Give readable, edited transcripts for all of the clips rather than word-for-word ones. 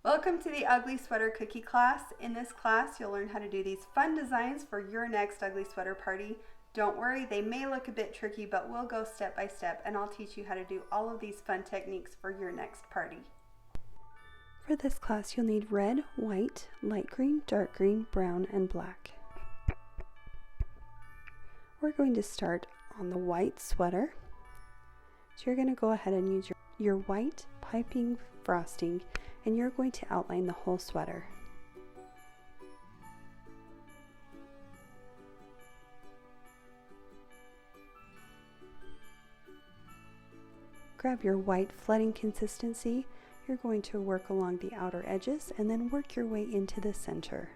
Welcome to the Ugly Sweater Cookie class. In this class, you'll learn how to do these fun designs for your next ugly sweater party. Don't worry, they may look a bit tricky, but we'll go step by step and I'll teach you how to do all of these fun techniques for your next party. For this class, you'll need red, white, light green, dark green, brown, and black. We're going to start on the white sweater. So you're going to go ahead and use your white piping frosting, and you're going to outline the whole sweater. Grab your white flooding consistency. You're going to work along the outer edges and then work your way into the center.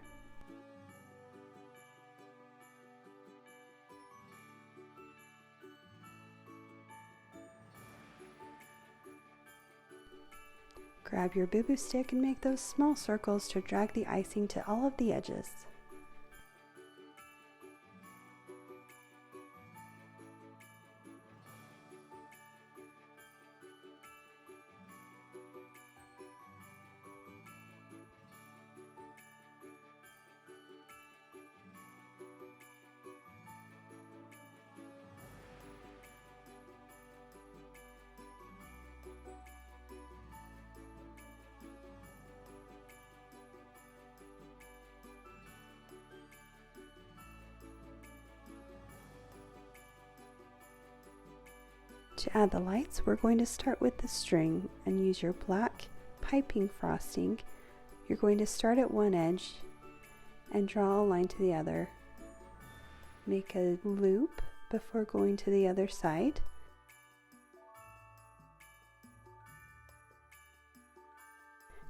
Grab your boo-boo stick and make those small circles to drag the icing to all of the edges. To add the lights, we're going to start with the string and use your black piping frosting. You're going to start at one edge and draw a line to the other. Make a loop before going to the other side.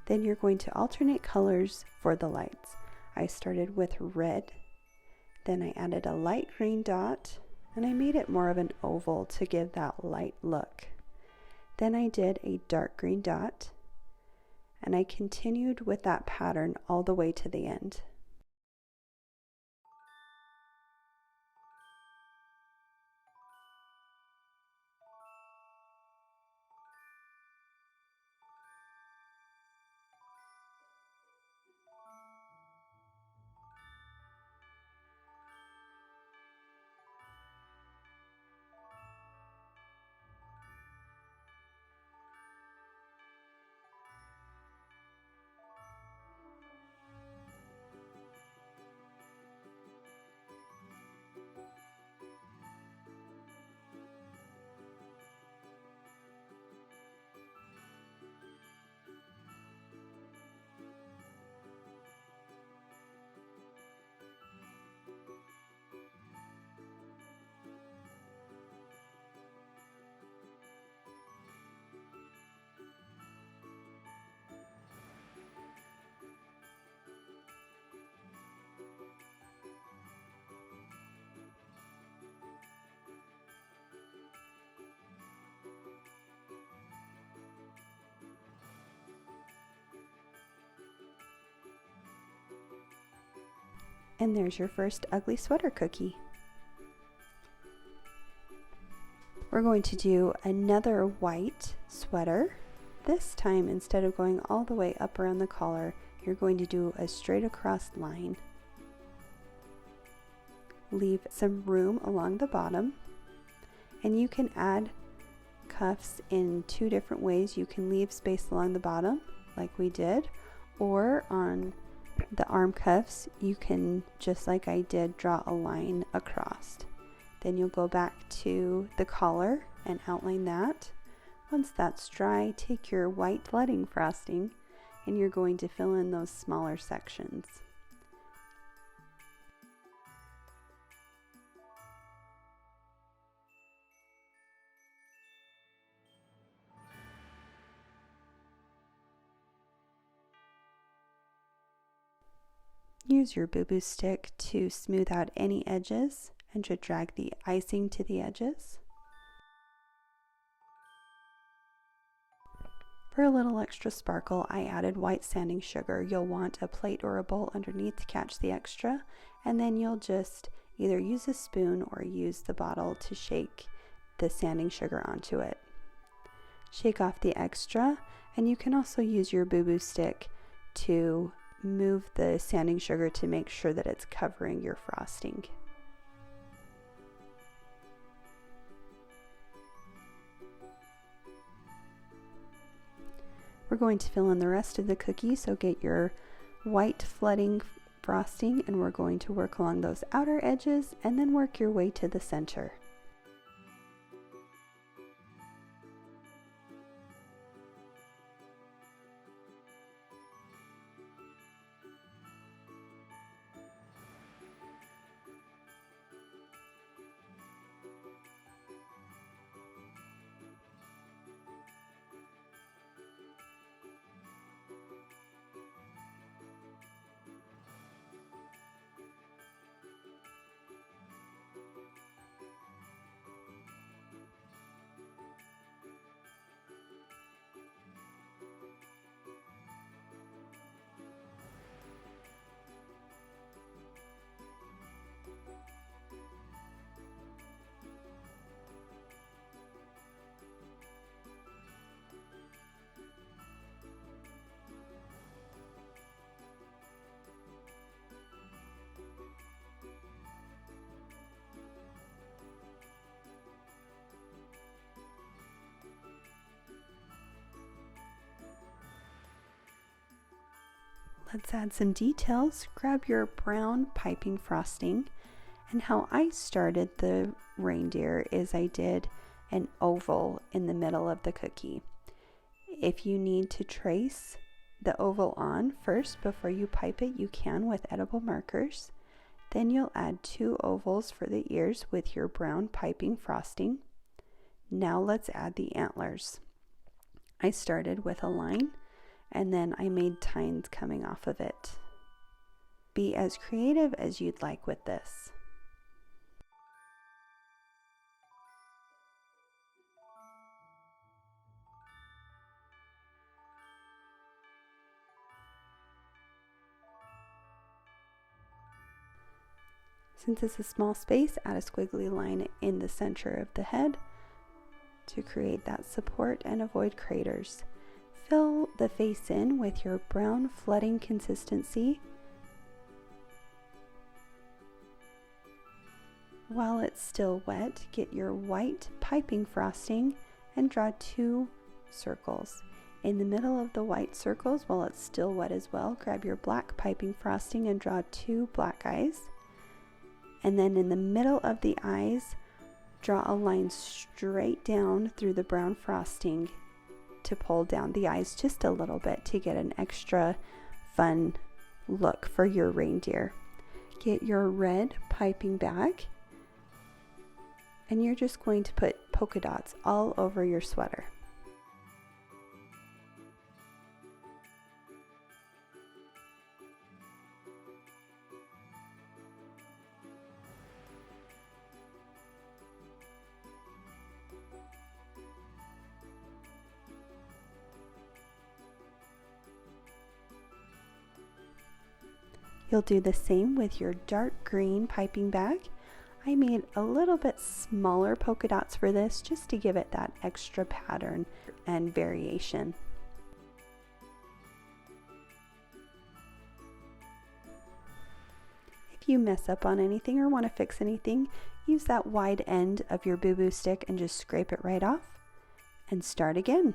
Then you're going to alternate colors for the lights. I started with red, then I added a light green dot, and I made it more of an oval to give that light look. Then I did a dark green dot, and I continued with that pattern all the way to the end. And there's your first ugly sweater cookie. We're going to do another white sweater. This time, instead of going all the way up around the collar, you're going to do a straight across line. Leave some room along the bottom, and you can add cuffs in two different ways. You can leave space along the bottom like we did, or on the arm cuffs you can, just like I did, draw a line across. Then you'll go back to the collar and outline that. Once that's dry, take your white flooding frosting and you're going to fill in those smaller sections. Use your boo-boo stick to smooth out any edges and to drag the icing to the edges. For a little extra sparkle, I added white sanding sugar. You'll want a plate or a bowl underneath to catch the extra, and then you'll just either use a spoon or use the bottle to shake the sanding sugar onto it. Shake off the extra, and you can also use your boo-boo stick to move the sanding sugar to make sure that it's covering your frosting. We're going to fill in the rest of the cookie, so get your white flooding frosting, and we're going to work along those outer edges and then work your way to the center. Let's add some details. Grab your brown piping frosting, and how I started the reindeer is I did an oval in the middle of the cookie. If you need to trace the oval on first before you pipe it, you can with edible markers. Then you'll add 2 ovals for the ears with your brown piping frosting. Now let's add the antlers. I started with a line, and then I made tines coming off of it. Be as creative as you'd like with this. Since it's a small space, add a squiggly line in the center of the head to create that support and avoid craters. Fill the face in with your brown flooding consistency. While it's still wet, get your white piping frosting and draw 2 circles. In the middle of the white circles, while it's still wet as well, grab your black piping frosting and draw 2 black eyes. And then in the middle of the eyes, draw a line straight down through the brown frosting to pull down the eyes just a little bit to get an extra fun look for your reindeer. Get your red piping bag, and you're just going to put polka dots all over your sweater. You'll do the same with your dark green piping bag. I made a little bit smaller polka dots for this just to give it that extra pattern and variation. If you mess up on anything or want to fix anything, use that wide end of your Boo Boo stick and just scrape it right off and start again.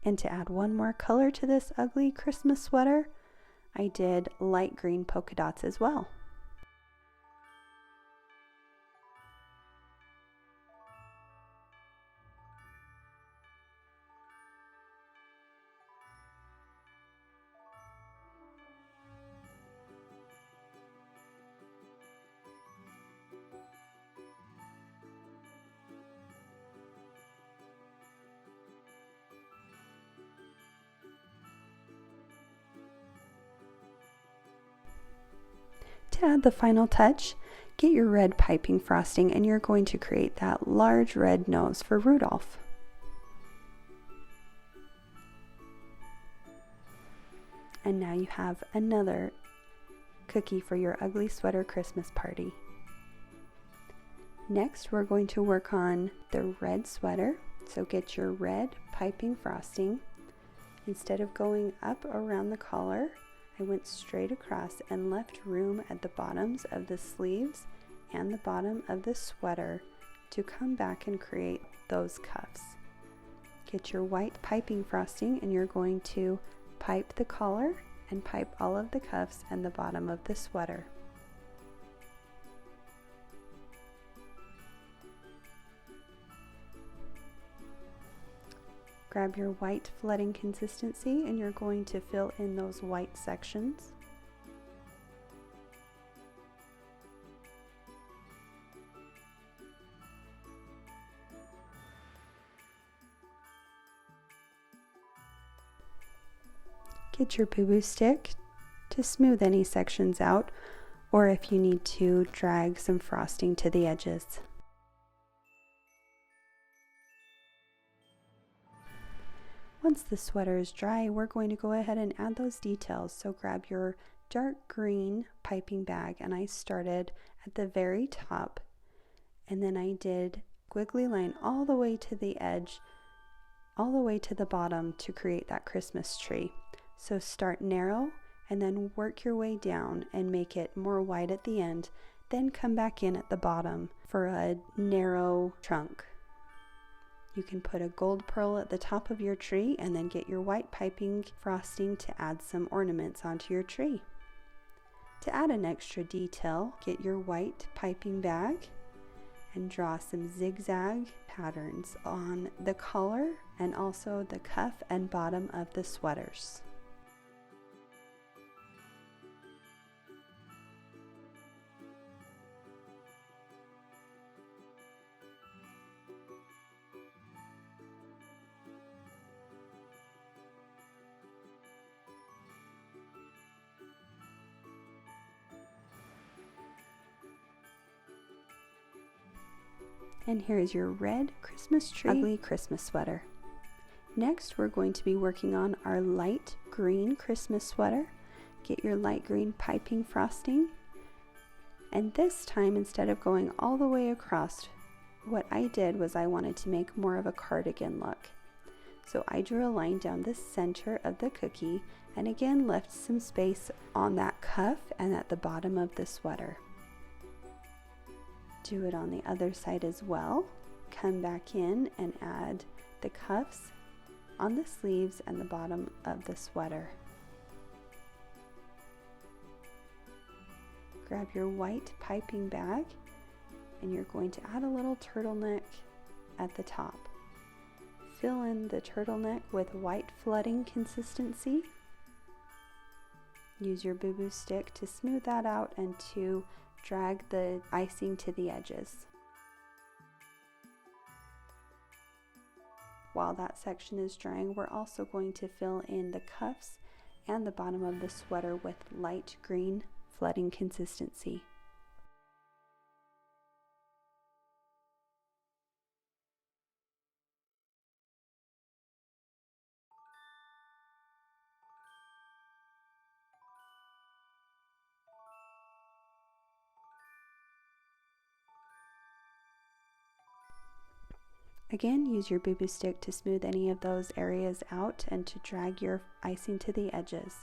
And to add one more color to this ugly Christmas sweater, I did light green polka dots as well. To add the final touch, get your red piping frosting and you're going to create that large red nose for Rudolph. And now you have another cookie for your ugly sweater Christmas party. Next, we're going to work on the red sweater. So get your red piping frosting. Instead of going up around the collar, I went straight across and left room at the bottoms of the sleeves and the bottom of the sweater to come back and create those cuffs. Get your white piping frosting and you're going to pipe the collar and pipe all of the cuffs and the bottom of the sweater. Grab your white flooding consistency and you're going to fill in those white sections. Get your Boo Boo stick to smooth any sections out, or if you need to, drag some frosting to the edges. Once the sweater is dry, we're going to go ahead and add those details. So grab your dark green piping bag, and I started at the very top, and then I did squiggly line all the way to the edge, all the way to the bottom to create that Christmas tree. So start narrow and then work your way down and make it more wide at the end, then come back in at the bottom for a narrow trunk. You can put a gold pearl at the top of your tree and then get your white piping frosting to add some ornaments onto your tree. To add an extra detail, get your white piping bag and draw some zigzag patterns on the collar and also the cuff and bottom of the sweaters. And here is your red Christmas tree ugly Christmas sweater. Next, we're going to be working on our light green Christmas sweater. Get your light green piping frosting. And this time, instead of going all the way across, what I did was I wanted to make more of a cardigan look. So I drew a line down the center of the cookie and again left some space on that cuff and at the bottom of the sweater. Do it on the other side as well. Come back in and add the cuffs on the sleeves and the bottom of the sweater. Grab your white piping bag and you're going to add a little turtleneck at the top. Fill in the turtleneck with white flooding consistency. Use your Boo Boo stick to smooth that out and to drag the icing to the edges. While that section is drying, we're also going to fill in the cuffs and the bottom of the sweater with light green flooding consistency. Again, use your Boo Boo stick to smooth any of those areas out and to drag your icing to the edges.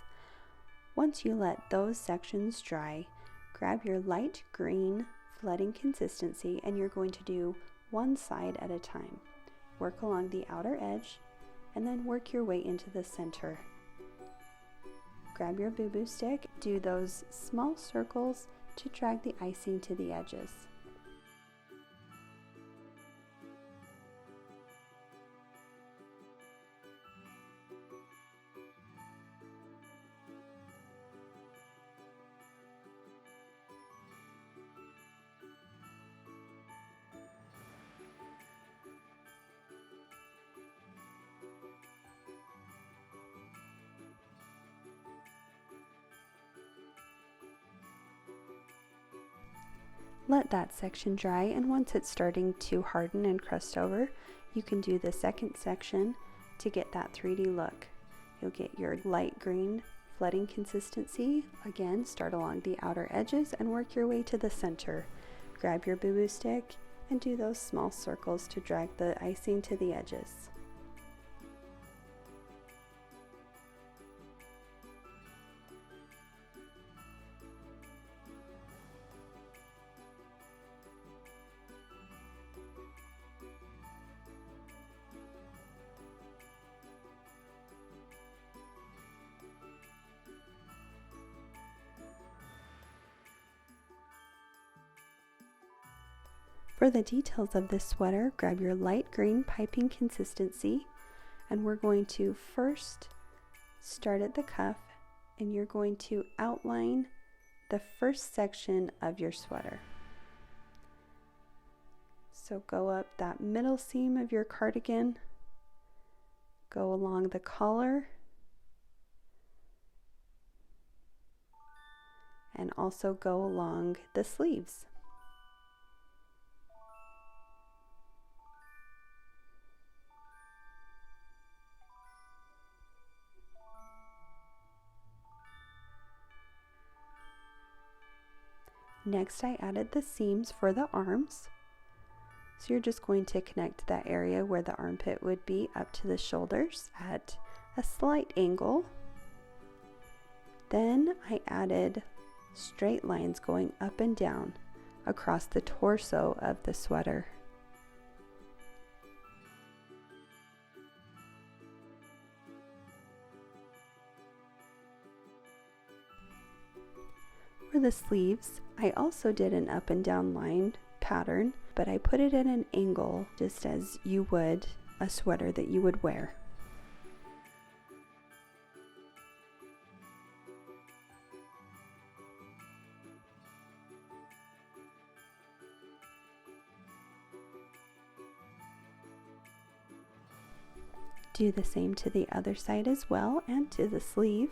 Once you let those sections dry, grab your light green flooding consistency and you're going to do one side at a time. Work along the outer edge and then work your way into the center. Grab your Boo Boo stick, do those small circles to drag the icing to the edges. Let that section dry, and once it's starting to harden and crust over, you can do the second section to get that 3D look. You'll get your light green flooding consistency. Again, start along the outer edges and work your way to the center. Grab your boo-boo stick and do those small circles to drag the icing to the edges. For the details of this sweater, grab your light green piping consistency, and we're going to first start at the cuff, and you're going to outline the first section of your sweater. So go up that middle seam of your cardigan, go along the collar, and also go along the sleeves. Next, I added the seams for the arms. So you're just going to connect that area where the armpit would be up to the shoulders at a slight angle. Then I added straight lines going up and down across the torso of the sweater. For the sleeves, I also did an up and down line pattern, but I put it at an angle just as you would a sweater that you would wear. Do the same to the other side as well, and to the sleeve.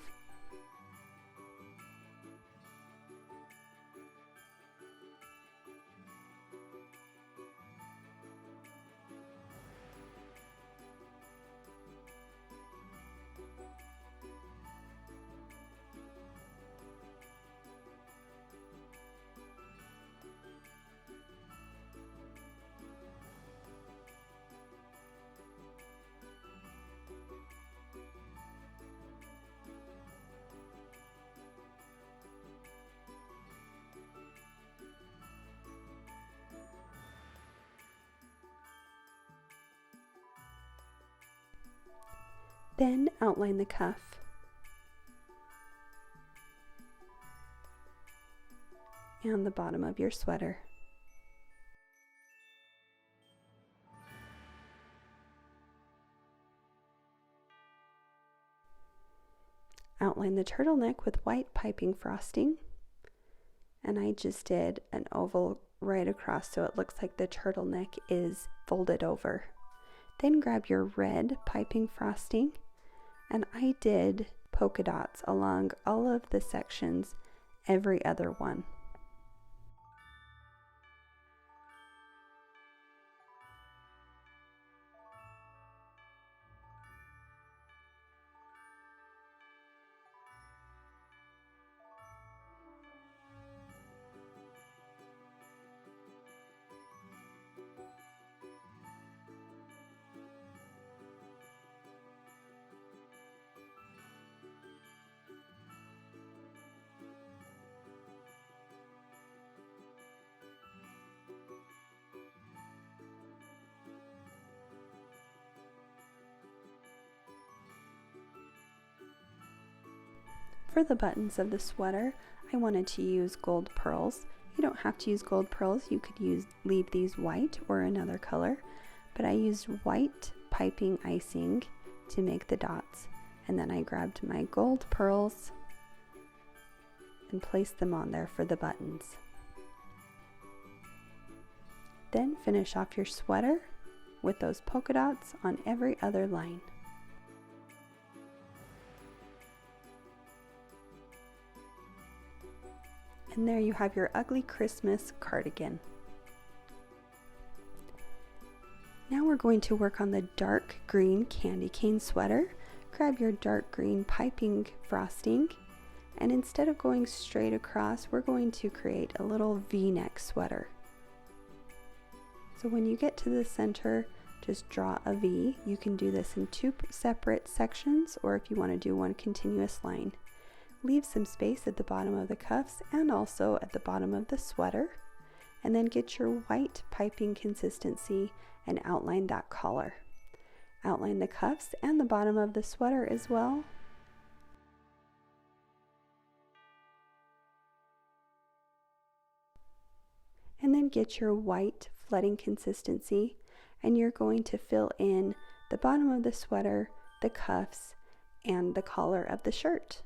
Then outline the cuff. And the bottom of your sweater. Outline the turtleneck with white piping frosting. And I just did an oval right across so it looks like the turtleneck is folded over. Then grab your red piping frosting, and I did polka dots along all of the sections, every other one. For the buttons of the sweater, I wanted to use gold pearls. You don't have to use gold pearls, you could leave these white or another color, but I used white piping icing to make the dots. And then I grabbed my gold pearls and placed them on there for the buttons. Then finish off your sweater with those polka dots on every other line. And there you have your ugly Christmas cardigan. Now we're going to work on the dark green candy cane sweater. Grab your dark green piping frosting, and instead of going straight across, we're going to create a little V-neck sweater. So when you get to the center, just draw a V. You can do this in two separate sections, or if you want to do one continuous line. Leave some space at the bottom of the cuffs and also at the bottom of the sweater, and then get your white piping consistency and outline that collar. Outline the cuffs and the bottom of the sweater as well. And then get your white flooding consistency, and you're going to fill in the bottom of the sweater, the cuffs, and the collar of the shirt.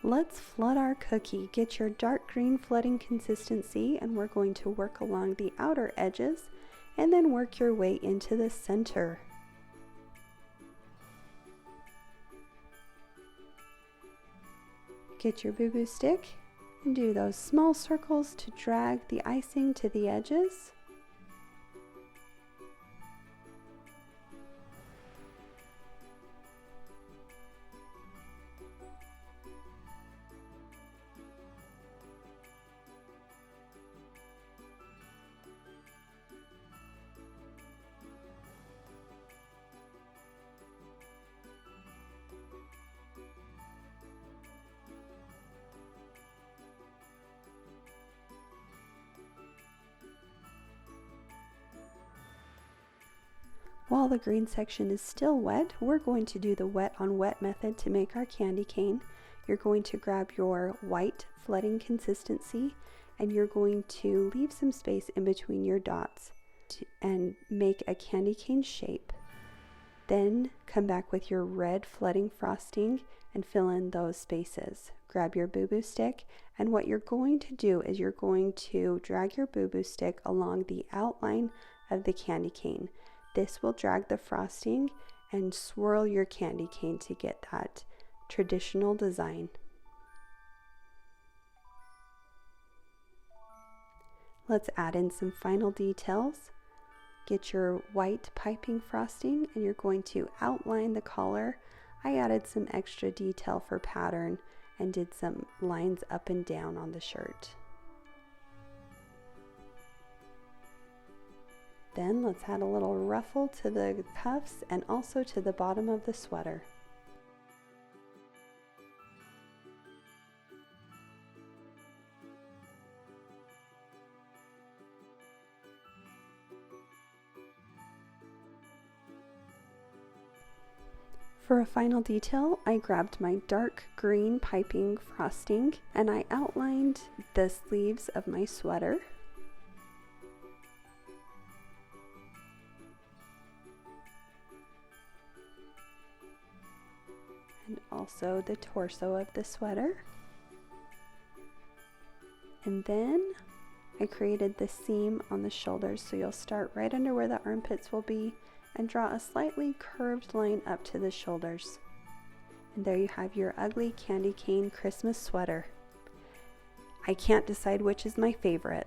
Let's flood our cookie. Get your dark green flooding consistency, and we're going to work along the outer edges and then work your way into the center. Get your boo-boo stick and do those small circles to drag the icing to the edges. While the green section is still wet, we're going to do the wet on wet method to make our candy cane. You're going to grab your white flooding consistency, and you're going to leave some space in between your dots and make a candy cane shape. Then come back with your red flooding frosting and fill in those spaces. Grab your boo-boo stick, and what you're going to do is you're going to drag your boo-boo stick along the outline of the candy cane. This will drag the frosting and swirl your candy cane to get that traditional design. Let's add in some final details. Get your white piping frosting, and you're going to outline the collar. I added some extra detail for pattern and did some lines up and down on the shirt. Then let's add a little ruffle to the cuffs and also to the bottom of the sweater. For a final detail, I grabbed my dark green piping frosting and I outlined the sleeves of my sweater. And also the torso of the sweater. And then I created the seam on the shoulders, so you'll start right under where the armpits will be and draw a slightly curved line up to the shoulders. And there you have your ugly candy cane Christmas sweater. I can't decide which is my favorite.